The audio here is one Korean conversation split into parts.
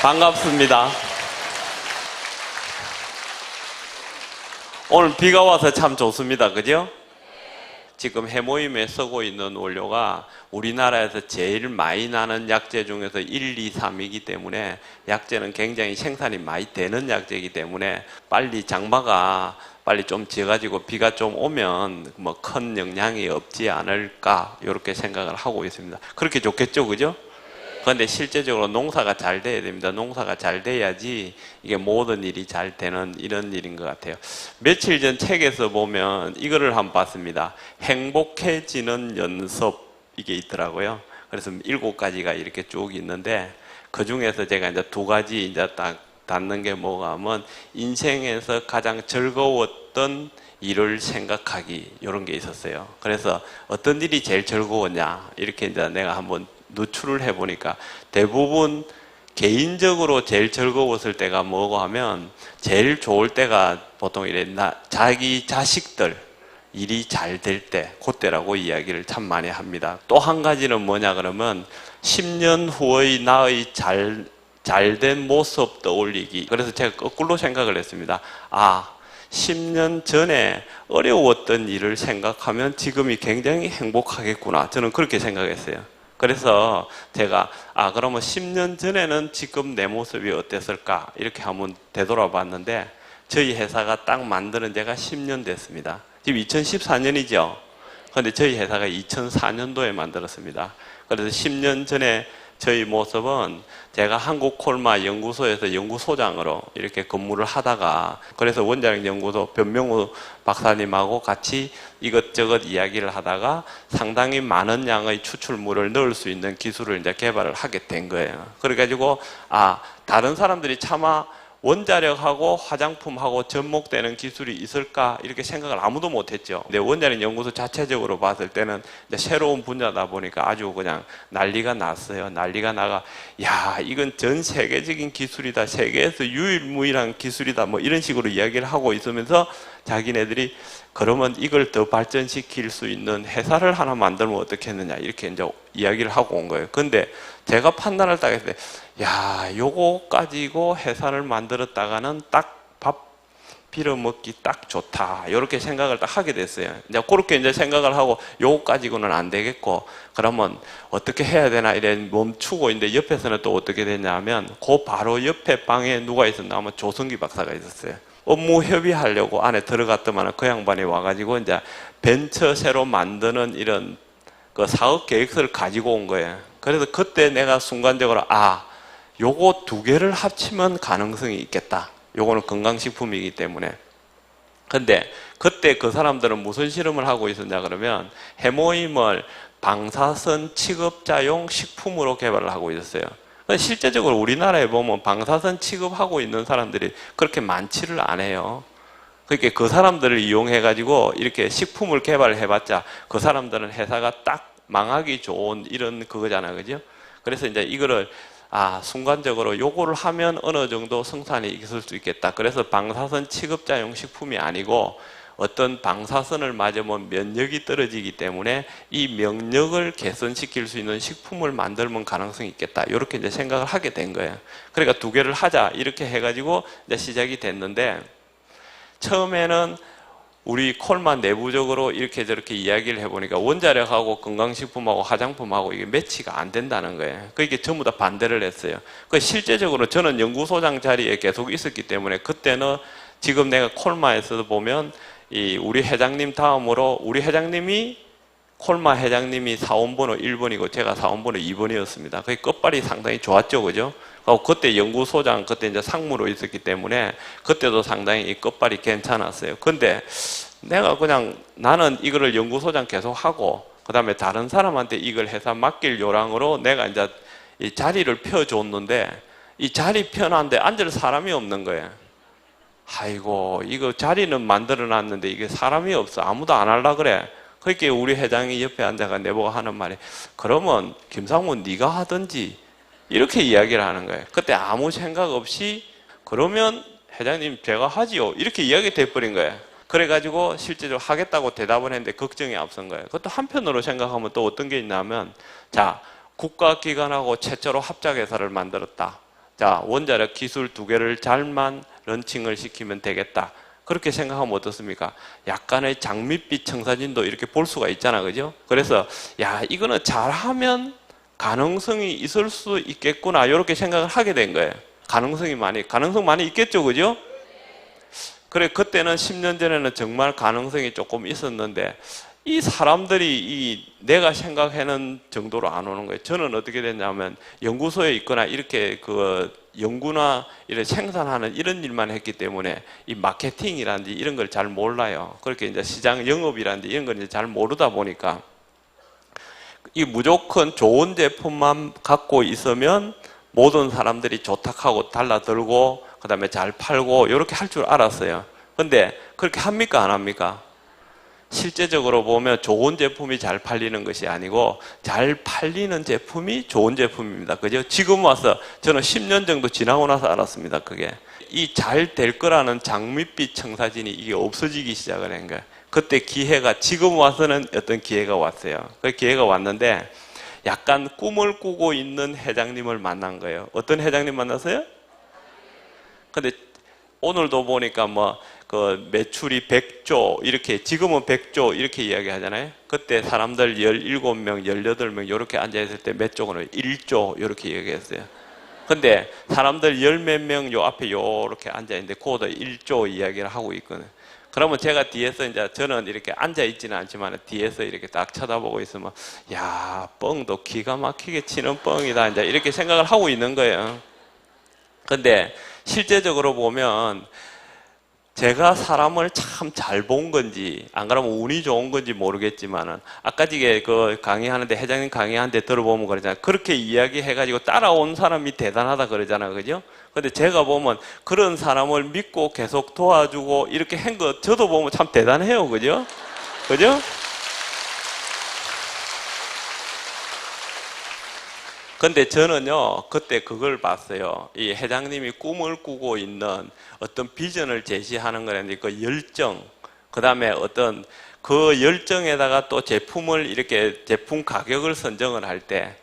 반갑습니다. 오늘 비가 와서 참 좋습니다. 그죠? 지금 해모임에 쓰고 있는 원료가 우리나라에서 제일 많이 나는 약재 중에서 1, 2, 3이기 때문에 약재는 굉장히 생산이 많이 되는 약재이기 때문에 빨리 장마가 빨리 좀 지어가지고 비가 좀 오면 뭐 큰 영향이 없지 않을까 이렇게 생각을 하고 있습니다. 그렇게 좋겠죠, 그죠? 그런데 실제적으로 농사가 잘 돼야 됩니다. 농사가 잘 돼야지 이게 모든 일이 잘 되는 이런 일인 것 같아요. 며칠 전 책에서 보면 이거를 한번 봤습니다. 행복해지는 연습 이게 있더라고요. 그래서 7가지가 이렇게 쭉 있는데 그 중에서 제가 이제 2가지 이제 딱 닿는 게 뭐가 하면 인생에서 가장 즐거웠던 일을 생각하기 이런 게 있었어요. 그래서 어떤 일이 제일 즐거웠냐 이렇게 이제 내가 한번 누출을 해보니까 대부분 개인적으로 제일 즐거웠을 때가 뭐고 하면 제일 좋을 때가 보통 이래 자기 자식들 일이 잘 될 때 그때라고 이야기를 참 많이 합니다. 또 한 가지는 뭐냐 그러면 10년 후의 나의 잘된 모습 떠올리기. 그래서 제가 거꾸로 생각을 했습니다. 10년 전에 어려웠던 일을 생각하면 지금이 굉장히 행복하겠구나. 저는 그렇게 생각했어요. 그래서 제가 그러면 10년 전에는 지금 내 모습이 어땠을까 이렇게 한번 되돌아봤는데 저희 회사가 딱 만드는 지가 10년 됐습니다. 지금 2014년이죠. 그런데 저희 회사가 2004년도에 만들었습니다. 그래서 10년 전에 저희 모습은 제가 한국콜마 연구소에서 연구소장으로 이렇게 근무를 하다가 그래서 원자력 연구소 변명우 박사님하고 같이 이것저것 이야기를 하다가 상당히 많은 양의 추출물을 넣을 수 있는 기술을 이제 개발을 하게 된 거예요. 그래가지고 다른 사람들이 차마 원자력하고 화장품하고 접목되는 기술이 있을까 이렇게 생각을 아무도 못했죠. 근데 원자력 연구소 자체적으로 봤을 때는 이제 새로운 분야다 보니까 아주 그냥 난리가 났어요. 난리가 나가 이건 전 세계적인 기술이다. 세계에서 유일무이한 기술이다. 뭐 이런 식으로 이야기를 하고 있으면서 자기네들이 그러면 이걸 더 발전시킬 수 있는 회사를 하나 만들면 어떻겠느냐 이렇게 이제 이야기를 하고 온 거예요. 근데 제가 판단을 딱 했을 때 요거 가지고 회사를 만들었다가는 딱 밥 빌어먹기 딱 좋다 이렇게 생각을 딱 하게 됐어요. 이제 그렇게 이제 생각을 하고 요거 가지고는 안 되겠고 그러면 어떻게 해야 되나 이래 멈추고 있는데 옆에서는 또 어떻게 됐냐면 그 바로 옆에 방에 누가 있었나 하면 조성기 박사가 있었어요. 업무 협의하려고 안에 들어갔더만 그 양반이 와가지고 이제 벤처 새로 만드는 이런 그 사업 계획서를 가지고 온 거예요. 그래서 그때 내가 순간적으로 요거 2개를 합치면 가능성이 있겠다. 요거는 건강식품이기 때문에. 근데 그때 그 사람들은 무슨 실험을 하고 있었냐 그러면 해모임을 방사선 취급자용 식품으로 개발을 하고 있었어요. 실제적으로 우리나라에 보면 방사선 취급하고 있는 사람들이 그렇게 많지를 않아요. 그러니까 그 사람들을 이용해가지고 이렇게 식품을 개발해봤자 그 사람들은 회사가 딱 망하기 좋은 이런 그거잖아요. 그죠? 그래서 이제 이거를 순간적으로 요거를 하면 어느 정도 생산이 있을 수 있겠다. 그래서 방사선 취급자용 식품이 아니고 어떤 방사선을 맞으면 면역이 떨어지기 때문에 이 면역을 개선시킬 수 있는 식품을 만들면 가능성이 있겠다. 이렇게 이제 생각을 하게 된 거예요. 그러니까 2개를 하자. 이렇게 해가지고 이제 시작이 됐는데 처음에는 우리 콜만 내부적으로 이렇게 저렇게 이야기를 해보니까 원자력하고 건강식품하고 화장품하고 이게 매치가 안 된다는 거예요. 그러니까 전부 다 반대를 했어요. 실제적으로 저는 연구소장 자리에 계속 있었기 때문에 그때는 지금 내가 콜마에서도 보면 우리 회장님 다음으로 우리 회장님이 콜마 회장님이 사원번호 1번이고 제가 사원번호 2번이었습니다. 그 끝발이 상당히 좋았죠, 그죠? 그때 연구소장 그때 이제 상무로 있었기 때문에 그때도 상당히 이 끝발이 괜찮았어요. 근데 내가 그냥 나는 이거를 연구소장 계속 하고 그 다음에 다른 사람한테 이걸 회사 맡길 요랑으로 내가 이제 이 자리를 펴줬는데 이 자리 펴놨는데 앉을 사람이 없는 거예요. 아이고 이거 자리는 만들어 놨는데 이게 사람이 없어. 아무도 안 하려 그래. 그러니까 우리 회장이 옆에 앉아가 내보고 하는 말이 그러면 김상문 네가 하든지 이렇게 이야기를 하는 거예요. 그때 아무 생각 없이 그러면 회장님 제가 하지요 이렇게 이야기 돼버린 거예요. 그래가지고 실제로 하겠다고 대답을 했는데 걱정이 앞선 거예요. 그것도 한편으로 생각하면 또 어떤 게 있냐면 국가기관하고 최초로 합작회사를 만들었다. 자, 원자력 기술 2개를 잘만 런칭을 시키면 되겠다. 그렇게 생각하면 어떻습니까? 약간의 장밋빛 청사진도 이렇게 볼 수가 있잖아, 그죠? 그래서 야, 이거는 잘하면 가능성이 있을 수 있겠구나, 이렇게 생각을 하게 된 거예요. 가능성 많이 있겠죠, 그죠? 그래, 그때는 10년 전에는 정말 가능성이 조금 있었는데 이 사람들이 내가 생각하는 정도로 안 오는 거예요. 저는 어떻게 됐냐면 연구소에 있거나 이렇게 연구나 이런 생산하는 이런 일만 했기 때문에 이 마케팅이라든지 이런 걸 잘 몰라요. 그렇게 이제 시장 영업이라든지 이런 걸 이제 잘 모르다 보니까 이 무조건 좋은 제품만 갖고 있으면 모든 사람들이 좋다고 달라들고 그 다음에 잘 팔고 이렇게 할 줄 알았어요. 근데 그렇게 합니까, 안 합니까? 실제적으로 보면 좋은 제품이 잘 팔리는 것이 아니고 잘 팔리는 제품이 좋은 제품입니다. 그죠? 지금 와서 저는 10년 정도 지나고 나서 알았습니다. 그게 이 잘 될 거라는 장밋빛 청사진이 이게 없어지기 시작을 한 거예요. 그때 기회가, 지금 와서는 어떤 기회가 왔어요. 그 기회가 왔는데 약간 꿈을 꾸고 있는 회장님을 만난 거예요. 어떤 회장님 만났어요? 근데 오늘도 보니까 그 매출이 100조 이렇게, 지금은 100조 이렇게 이야기 하잖아요. 그때 사람들 17명, 18명 이렇게 앉아있을 때 몇 조는 1조 이렇게 얘기했어요. 근데 사람들 열 몇 명 요 앞에 요렇게 앉아있는데 그거도 1조 이야기를 하고 있거든요. 그러면 제가 뒤에서 이제 저는 이렇게 앉아있지는 않지만 뒤에서 이렇게 딱 쳐다보고 있으면 야, 뻥도 기가 막히게 치는 뻥이다, 이제 이렇게 생각을 하고 있는 거예요. 근데 실제적으로 보면 제가 사람을 참 잘 본 건지 안 그러면 운이 좋은 건지 모르겠지만은 아까 지게 그 강의하는데 회장님 강의하는데 들어보면 그러잖아요. 그렇게 이야기해가지고 따라온 사람이 대단하다 그러잖아요, 그죠? 근데 제가 보면 그런 사람을 믿고 계속 도와주고 이렇게 한 거 저도 보면 참 대단해요, 그죠? 그죠? 근데 저는요, 그때 그걸 봤어요. 이 회장님이 꿈을 꾸고 있는 어떤 비전을 제시하는 거라는데 그 열정, 그 다음에 어떤 그 열정에다가 또 제품을 이렇게 제품 가격을 선정을 할 때,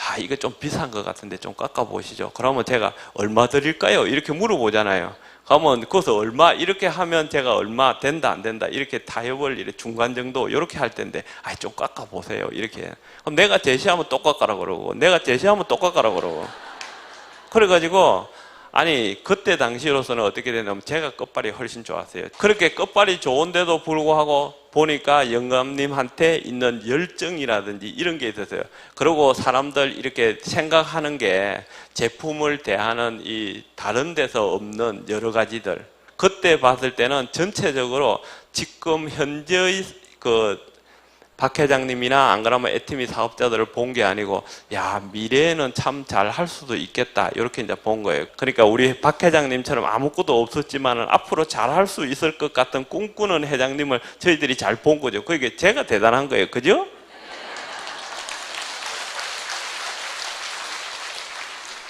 아, 이거 좀 비싼 것 같은데 좀 깎아보시죠. 그러면 제가 얼마 드릴까요? 이렇게 물어보잖아요. 그러면 거기서 얼마 이렇게 하면 제가 얼마 된다 안 된다 이렇게 타협을 이렇게 중간 정도 이렇게 할 텐데 좀 깎아 보세요 이렇게. 그럼 내가 제시하면 또 깎아라 그러고 내가 제시하면 또 깎아라 그러고 그래가지고 아니 그때 당시로서는 어떻게 되냐면 제가 끝발이 훨씬 좋았어요. 그렇게 끝발이 좋은데도 불구하고 보니까 영감님한테 있는 열정이라든지 이런 게 있었어요. 그리고 사람들 이렇게 생각하는 게 제품을 대하는 이 다른 데서 없는 여러 가지들, 그때 봤을 때는 전체적으로 지금 현재의 박 회장님이나 안 그러면 애티미 사업자들을 본 게 아니고 야, 미래에는 참 잘 할 수도 있겠다 이렇게 이제 본 거예요. 그러니까 우리 박 회장님처럼 아무것도 없었지만은 앞으로 잘 할 수 있을 것 같은 꿈꾸는 회장님을 저희들이 잘 본 거죠. 그게 제가 대단한 거예요. 그죠?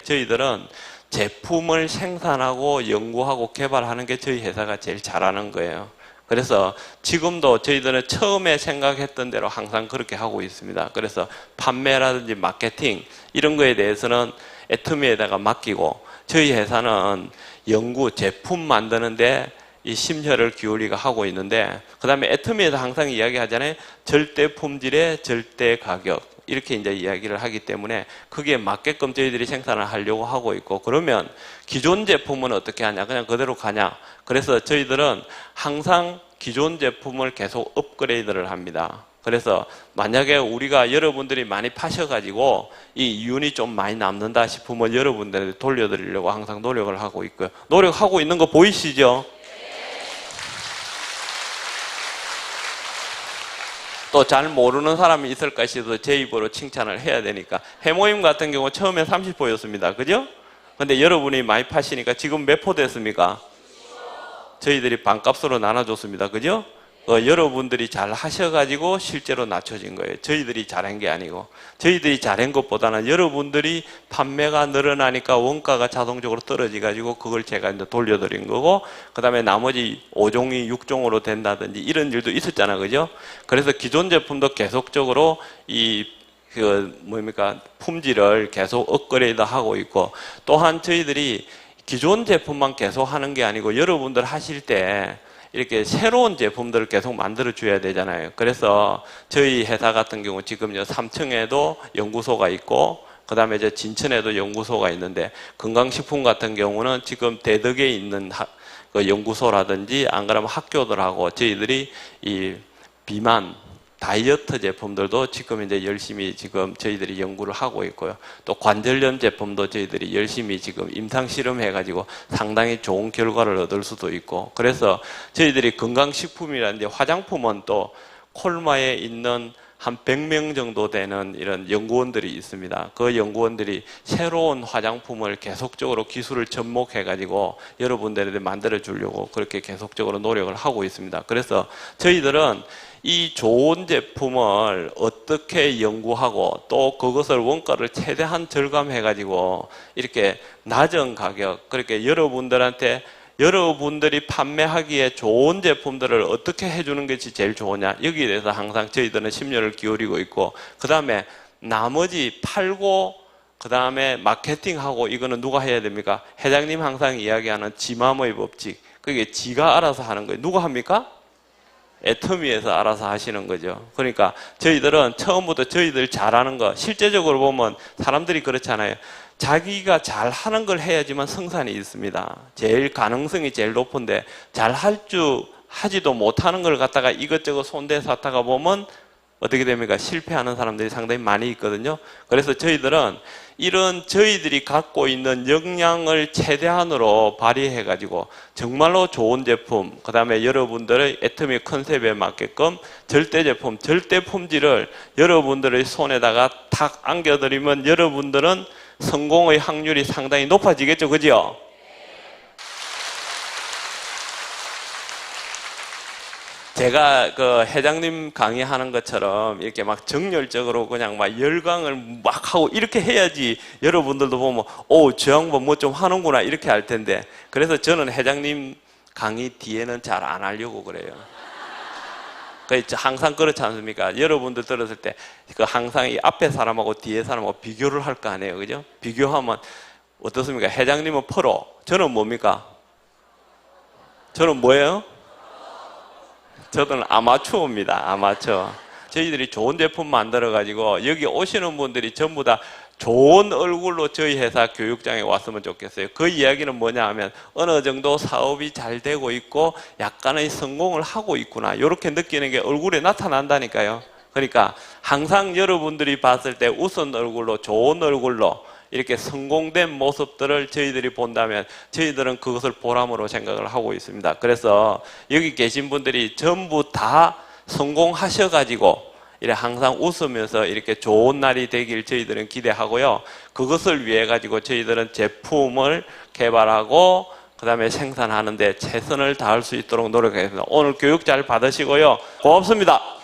저희들은 제품을 생산하고 연구하고 개발하는 게 저희 회사가 제일 잘하는 거예요. 그래서 지금도 저희들은 처음에 생각했던 대로 항상 그렇게 하고 있습니다. 그래서 판매라든지 마케팅 이런 거에 대해서는 애터미에다가 맡기고 저희 회사는 연구, 제품 만드는데 이 심혈을 기울이가 하고 있는데 그 다음에 애터미에서 항상 이야기하잖아요. 절대 품질의 절대 가격 이렇게 이제 이야기를 하기 때문에 그게 맞게끔 저희들이 생산을 하려고 하고 있고 그러면 기존 제품은 어떻게 하냐? 그냥 그대로 가냐? 그래서 저희들은 항상 기존 제품을 계속 업그레이드를 합니다. 그래서 만약에 우리가 여러분들이 많이 파셔가지고 이 이윤이 좀 많이 남는다 싶으면 여러분들한테 돌려드리려고 항상 노력을 하고 있고요. 노력하고 있는 거 보이시죠? 또 잘 모르는 사람이 있을까 싶어서 제 입으로 칭찬을 해야 되니까 해모임 같은 경우 처음에 30포였습니다. 그죠? 근데 여러분이 많이 파시니까 지금 몇 포 됐습니까? 저희들이 반값으로 나눠줬습니다. 그죠? 여러분들이 잘 하셔가지고 실제로 낮춰진 거예요. 저희들이 잘한 게 아니고 저희들이 잘한 것보다는 여러분들이 판매가 늘어나니까 원가가 자동적으로 떨어져가지고 그걸 제가 이제 돌려드린 거고 그 다음에 나머지 5종이 6종으로 된다든지 이런 일도 있었잖아요. 그죠? 그래서 기존 제품도 계속적으로 이 품질을 계속 업그레이드 하고 있고, 또한 저희들이 기존 제품만 계속 하는 게 아니고 여러분들 하실 때 이렇게 새로운 제품들을 계속 만들어 줘야 되잖아요. 그래서 저희 회사 같은 경우 지금 3층에도 연구소가 있고, 그 다음에 이제 진천에도 연구소가 있는데, 건강식품 같은 경우는 지금 대덕에 있는 그 연구소라든지 안 그러면 학교들하고 저희들이 이 비만 다이어트 제품들도 지금 이제 열심히 지금 저희들이 연구를 하고 있고요. 또 관절염 제품도 저희들이 열심히 지금 임상 실험해가지고 상당히 좋은 결과를 얻을 수도 있고, 그래서 저희들이 건강식품이라든지 화장품은 또 콜마에 있는 한 100명 정도 되는 이런 연구원들이 있습니다. 그 연구원들이 새로운 화장품을 계속적으로 기술을 접목해가지고 여러분들에게 만들어 주려고 그렇게 계속적으로 노력을 하고 있습니다. 그래서 저희들은 이 좋은 제품을 어떻게 연구하고 또 그것을 원가를 최대한 절감해가지고 이렇게 낮은 가격, 그렇게 여러분들이 판매하기에 좋은 제품들을 어떻게 해주는 것이 제일 좋으냐, 여기에 대해서 항상 저희들은 심려를 기울이고 있고, 그 다음에 나머지 팔고 그 다음에 마케팅하고 이거는 누가 해야 됩니까? 회장님 항상 이야기하는 지맘의 법칙, 그게 지가 알아서 하는 거예요. 누가 합니까? 애터미에서 알아서 하시는 거죠. 그러니까 저희들은 처음부터 저희들 잘하는 거, 실제적으로 보면 사람들이 그렇잖아요. 자기가 잘하는 걸 해야지만 성산이 있습니다. 제일 가능성이 제일 높은데 하지도 못하는 걸 갖다가 이것저것 손대서 하다가 보면 어떻게 됩니까? 실패하는 사람들이 상당히 많이 있거든요. 그래서 저희들은 이런 저희들이 갖고 있는 역량을 최대한으로 발휘해가지고 정말로 좋은 제품, 그 다음에 여러분들의 애터미 컨셉에 맞게끔 절대 제품, 절대 품질을 여러분들의 손에다가 탁 안겨드리면 여러분들은 성공의 확률이 상당히 높아지겠죠, 그죠? 제가 그 회장님 강의하는 것처럼 이렇게 막 정열적으로 그냥 막 열광을 막 하고 이렇게 해야지 여러분들도 보면 저 양반 뭐 좀 하는구나 이렇게 할 텐데, 그래서 저는 회장님 강의 뒤에는 잘 안 하려고 그래요. 항상 그렇지 않습니까? 여러분들 들었을 때 항상 이 앞에 사람하고 뒤에 사람하고 비교를 할 거 아니에요, 그죠? 비교하면 어떻습니까? 회장님은 프로, 저는 뭡니까? 저는 뭐예요? 저는 아마추어입니다. 아마추어. 저희들이 좋은 제품 만들어가지고 여기 오시는 분들이 전부 다 좋은 얼굴로 저희 회사 교육장에 왔으면 좋겠어요. 그 이야기는 뭐냐 하면 어느 정도 사업이 잘 되고 있고 약간의 성공을 하고 있구나, 이렇게 느끼는 게 얼굴에 나타난다니까요. 그러니까 항상 여러분들이 봤을 때 웃은 얼굴로, 좋은 얼굴로 이렇게 성공된 모습들을 저희들이 본다면 저희들은 그것을 보람으로 생각을 하고 있습니다. 그래서 여기 계신 분들이 전부 다 성공하셔가지고 이렇게 항상 웃으면서 이렇게 좋은 날이 되길 저희들은 기대하고요. 그것을 위해 가지고 저희들은 제품을 개발하고 그 다음에 생산하는데 최선을 다할 수 있도록 노력하겠습니다. 오늘 교육 잘 받으시고요. 고맙습니다.